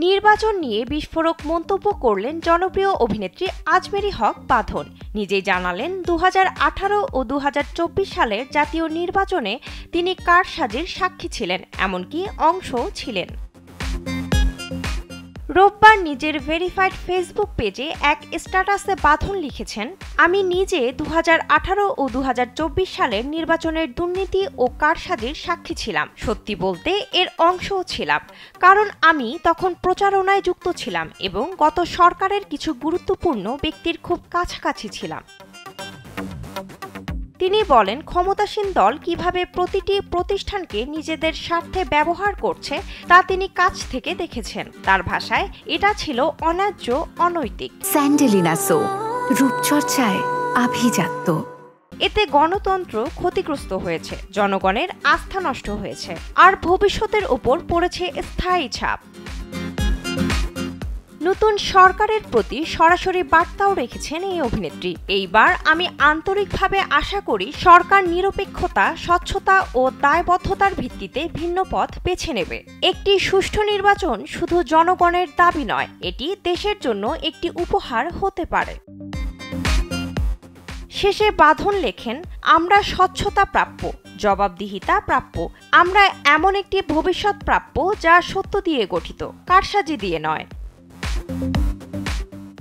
নির্বাচন নিয়ে বিস্ফোরক মন্তব্য করলেন জনপ্রিয় অভিনেত্রী আজমেরী হক বাঁধন। নিজেই জানালেন 2018 ও 2024 সালের জাতীয় নির্বাচনে তিনি কারসাজির সাক্ষী ছিলেন, এমনকি অংশও ছিলেন। রোববার নিজের ভেরিফাইড ফেসবুক পেজে এক স্ট্যাটাসে বাঁধন লিখেছেন, আমি নিজে 2018 ও 2024 সালের নির্বাচনের দুর্নীতি ও কারসাজির সাক্ষী ছিলাম। সত্যি বলতে এর অংশও ছিলাম, কারণ আমি তখন প্রচারণায় যুক্ত ছিলাম এবং গত সরকারের কিছু গুরুত্বপূর্ণ ব্যক্তির খুব কাছাকাছি ছিলাম। তিনি বলেন, ক্ষমতাসীন দল কিভাবে প্রতিটি প্রতিষ্ঠানকে নিজেদের স্বার্থে ব্যবহার করছে তা তিনি কাছ থেকে দেখেছেন। তার ভাষায়, এটা ছিল অন্যায্য, অনৈতিক। স্যান্ডেলিনা সো, রূপচর্চায় আভিজাত্য। এতে গণতন্ত্র ক্ষতিগ্রস্ত হয়েছে, জনগণের আস্থা নষ্ট হয়েছে, আর ভবিষ্যতের উপর পড়েছে স্থায়ী ছাপ। নতুন সরকারের প্রতি সরাসরি বার্তাও রেখেছেন এই অভিনেত্রী। এইবার আমি আন্তরিকভাবে আশা করি সরকার নিরপেক্ষতা, স্বচ্ছতা ও দায়বদ্ধতার ভিত্তিতে ভিন্ন পথ বেছে নেবে। একটি সুষ্ঠু নির্বাচন শুধু জনগণের দাবি নয়, এটি দেশের জন্য একটি উপহার হতে পারে। শেষে বাঁধন লেখেন, আমরা স্বচ্ছতা প্রাপ্য, জবাবদিহিতা প্রাপ্য, আমরা এমন একটি ভবিষ্যৎ প্রাপ্য যা সত্য দিয়ে গঠিত, কারসাজি দিয়ে নয়।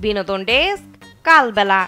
বিনোদন ডেস্ক, কালবেলা।